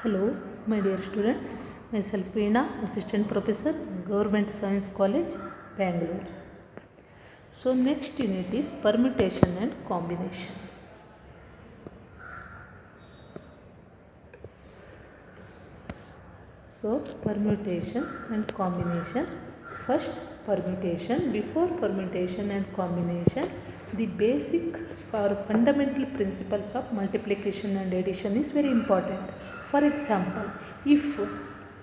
Hello, my dear students. Myself Veena, Assistant Professor, Government Science College, Bangalore. So, next unit is permutation and combination. So, permutation and combination. First, permutation. Before permutation and combination, the basic or fundamental principles of multiplication and addition is very important. For example, if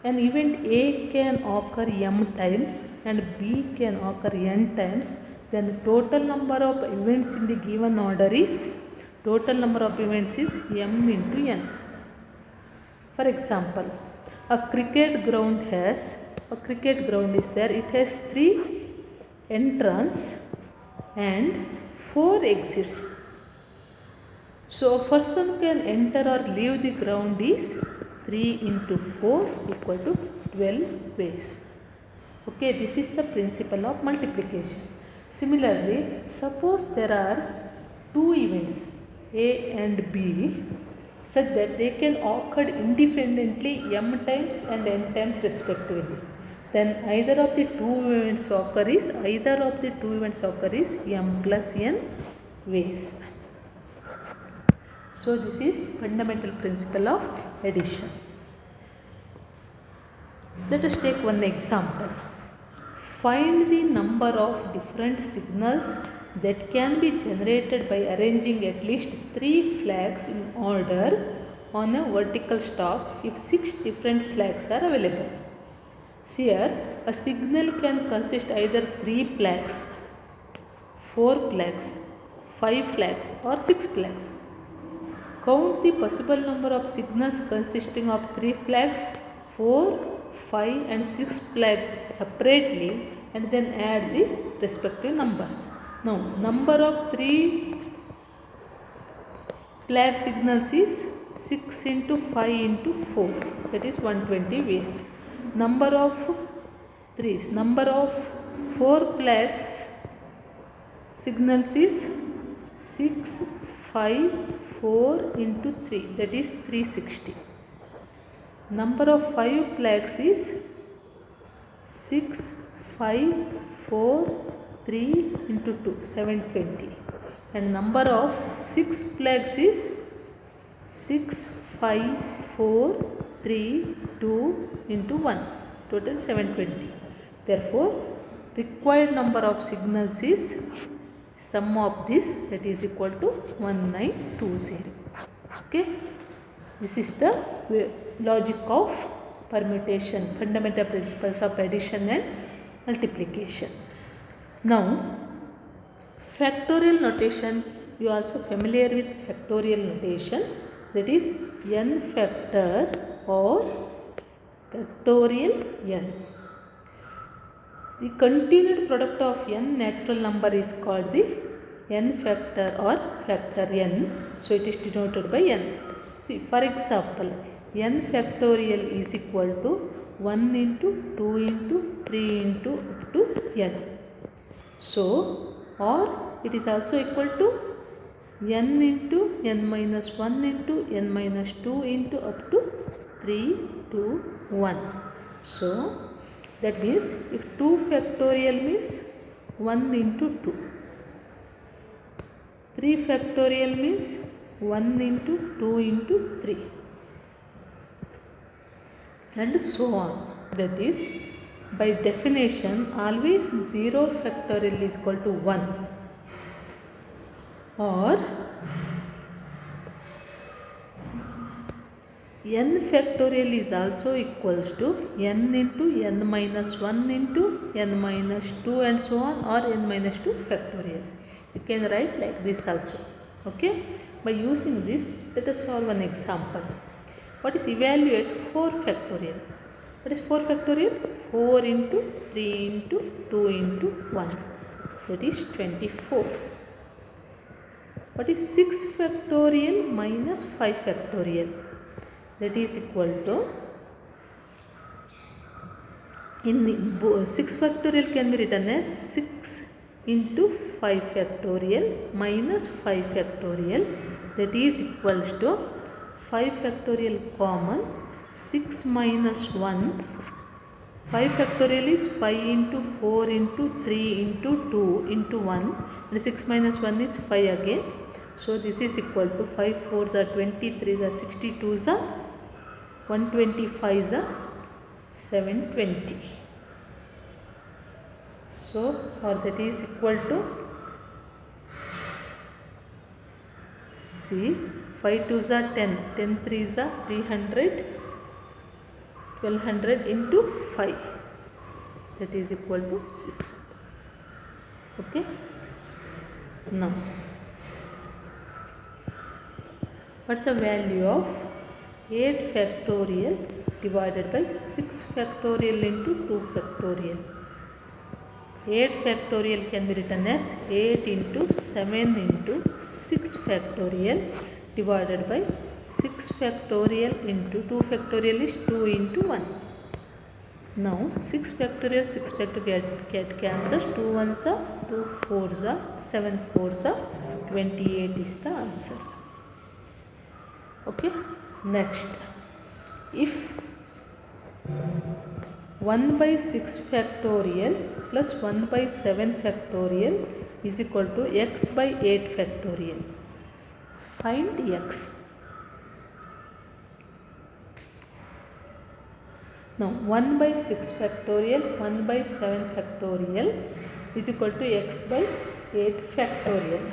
an event A can occur m times and B can occur n times, then the total number of events in the given order is m into n. For example, a cricket ground is there. It has 3 entrances and 4 exits. So a person can enter or leave the ground is 3 into 4 equal to 12 ways. Okay, this is the principle of multiplication. Similarly, suppose there are 2 events A and B such that they can occur independently m times and n times respectively. Then either of the two events occur is m plus n ways. So this is fundamental principle of addition. Let us take one example. Find the number of different signals that can be generated by arranging at least 3 flags in order on a vertical stalk if 6 different flags are available. Here, a signal can consist either 3 flags, 4 flags, 5 flags or 6 flags. Count the possible number of signals consisting of 3 flags, 4, 5 and 6 flags separately and then add the respective numbers. Now, number of 3 flag signals is 6 into 5 into 4, that is 120 ways. Number of 4 flags signals is 6, 5, 4 into 3, that is 360. Number of 5 flags is 6, 5, 4, 3 into 2, 720. And number of 6 flags is 6, 5, 4, 3, 2 into 1, total 720. Therefore, required number of signals is sum of this, that is equal to 1920. Okay, this is the logic of permutation, fundamental principles of addition and multiplication. Now, factorial notation, you are also familiar with factorial notation, that is n factor or factorial n. The continued product of n natural number is called the n factor or factor n. So, it is denoted by n. See, for example, n factorial is equal to 1 into 2 into 3 into up to n. So, or it is also equal to n into n minus 1 into n minus 2 into up to 3 to 1. So, that means if 2 factorial means 1 into 2. 3 factorial means 1 into 2 into 3. And so on. That is, by definition, always 0 factorial is equal to 1. Or n factorial is also equals to n into n minus 1 into n minus 2 and so on, or n minus 2 factorial. You can write like this also. Okay. By using this, let us solve an example. What is evaluate 4 factorial? What is 4 factorial? 4 into 3 into 2 into 1. That is 24. What is 6 factorial minus 5 factorial? That is equal to, in 6 factorial can be written as 6 into 5 factorial minus 5 factorial, that is equals to 5 factorial common 6 minus 1, 5 factorial is 5 into 4 into 3 into 2 into 1, and 6 minus 1 is 5 again. So this is equal to 5 4s are 23s are 62s are 125s are 720. So or that is equal to, see, 5 2s are 10, 10 3s are 300, 1200 into 5, that is equal to 6. Okay. Now what's the value of 8 factorial divided by 6 factorial into 2 factorial? 8 factorial can be written as 8 into 7 into 6 factorial divided by 6 factorial into 2 factorial is 2 into 1. Now 6 factorial get cancels, 2 1s are 2 4s are 7 4s are 28 is the answer. Okay. Next, if 1 by 6 factorial plus 1 by 7 factorial is equal to x by 8 factorial, find x. Now 1 by 6 factorial, 1 by 7 factorial is equal to x by 8 factorial.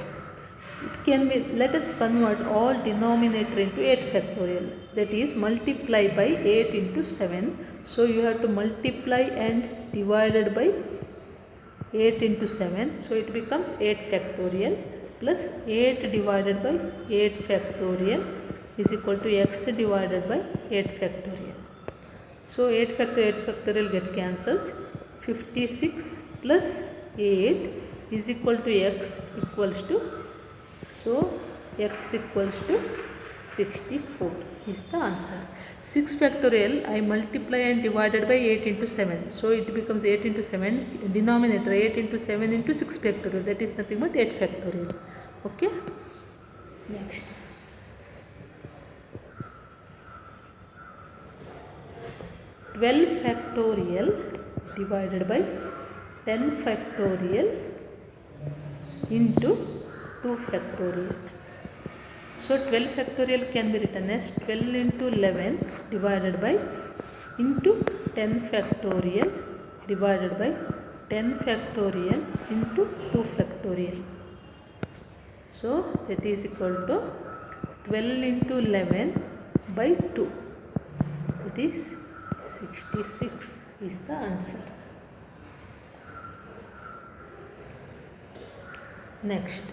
It can be, let us convert all denominator into 8 factorial, that is multiply by 8 into 7. So you have to multiply and divided by 8 into 7. So it becomes 8 factorial plus 8 divided by 8 factorial is equal to x divided by 8 factorial. So 8 factorial get cancels. 56 plus 8 is equal to x equals to, so x equals to 64 is the answer. 6 factorial I multiply and divided by 8 into 7. So it becomes 8 into 7, denominator 8 into 7 into 6 factorial, that is nothing but 8 factorial. Okay. Next. Twelve factorial divided by 10 factorial into 2 factorial. So 12 factorial can be written as 12 into 11 divided by into 10 factorial divided by 10 factorial into 2 factorial. So that is equal to 12 into 11 by 2, that is 66 is the answer. Next,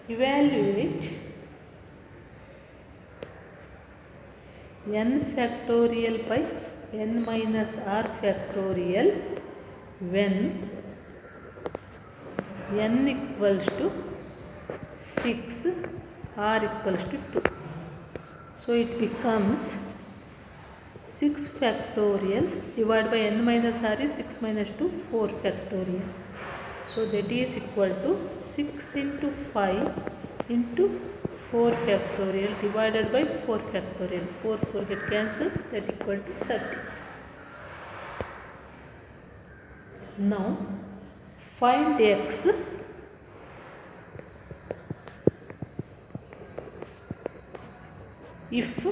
evaluate n factorial by n minus r factorial when n equals to 6, r equals to 2. So it becomes 6 factorial divided by n minus r is 6 minus 2, 4 factorial. So that is equal to 6 into 5 into 4 factorial divided by 4 factorial. 4 4 get cancels, that equal to 30. Now find x if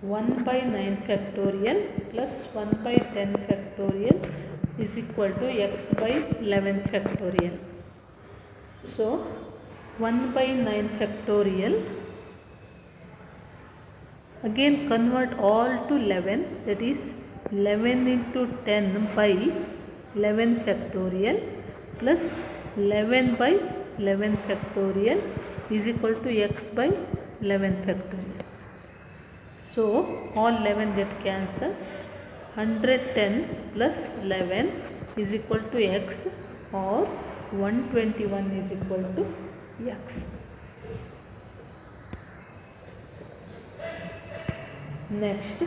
1 by 9 factorial plus 1 by 10 factorial is equal to x by 11 factorial. So 1 by 9 factorial, again convert all to 11, that is 11 into 10 by 11 factorial plus 11 by 11 factorial is equal to x by 11 factorial. So all 11 get cancels. 110 plus 11 is equal to x, or 121 is equal to x. Next,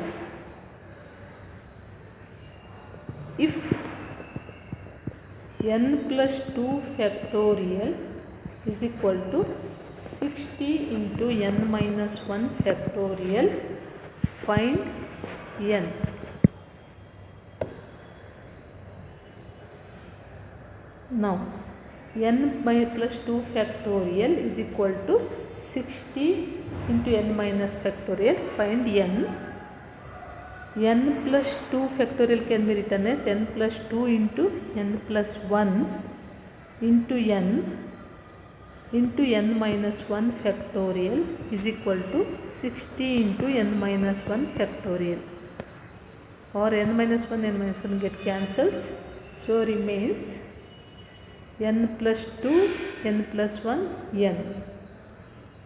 if n plus 2 factorial is equal to 60 into n minus 1 factorial. Find n. Now n plus 2 factorial is equal to 60 into n minus factorial. Find n. n plus 2 factorial can be written as n plus 2 into n plus 1 into n minus 1 factorial is equal to 60 into n minus 1 factorial, or n minus 1 get cancels, so remains n plus 2 n plus 1 n,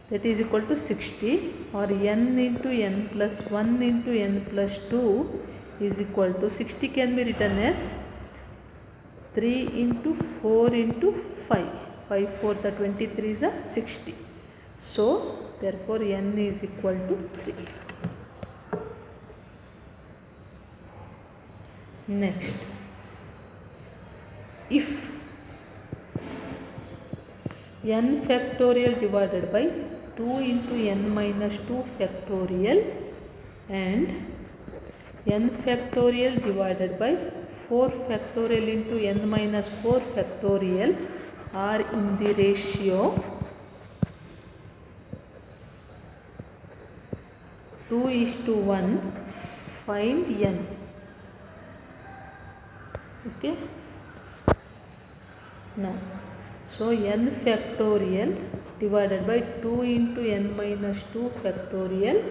that is equal to 60, or n into n plus 1 into n plus 2 is equal to 60 can be written as 3 into 4 into 5. 5 4s are 23s are 60. So therefore n is equal to 3. Next, if n factorial divided by 2 into n minus 2 factorial and n factorial divided by 4 factorial into n minus 4 factorial are in the ratio 2:1, find n. Okay. Now, so n factorial divided by 2 into n minus 2 factorial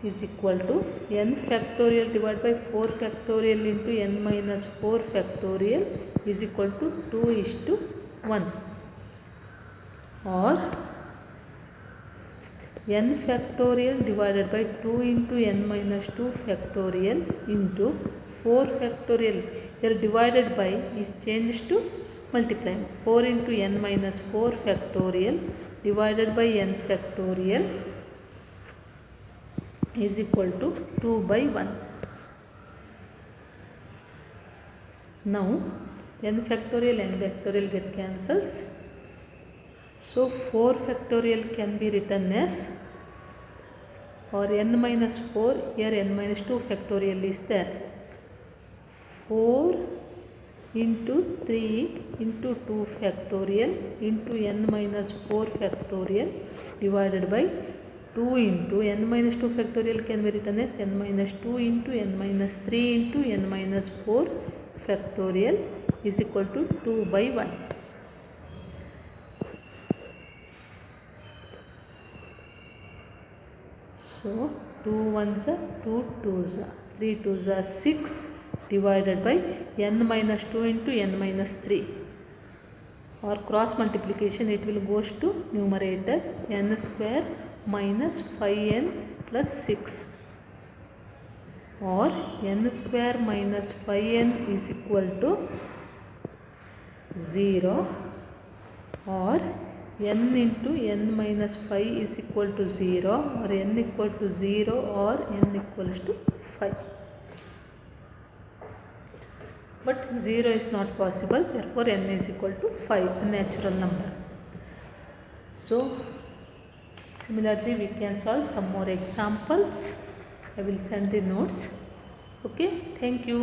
is equal to n factorial divided by 4 factorial into n minus 4 factorial is equal to 2:1, or n factorial divided by 2 into n minus 2 factorial into 4 factorial. Here divided by is changed to multiplying. 4 into n minus 4 factorial divided by n factorial is equal to 2/1. Now n factorial get cancels. So 4 factorial can be written as, or n minus 4, here n minus 2 factorial is there. 4 into 3 into 2 factorial into n minus 4 factorial divided by 2 into n minus 2 factorial can be written as n minus 2 into n minus 3 into n minus 4 factorial is equal to 2/1. So 2 1s are 2 2s are 3 2s are 6 divided by n minus 2 into n minus 3, or cross multiplication it will goes to numerator n square minus 5n plus 6, or n square minus 5n is equal to 0, or n into n minus 5 is equal to 0, or n equal to 0, or n equals to 5. But 0 is not possible, therefore n is equal to 5, a natural number. So similarly we can solve some more examples. I will send the notes. Okay, thank you.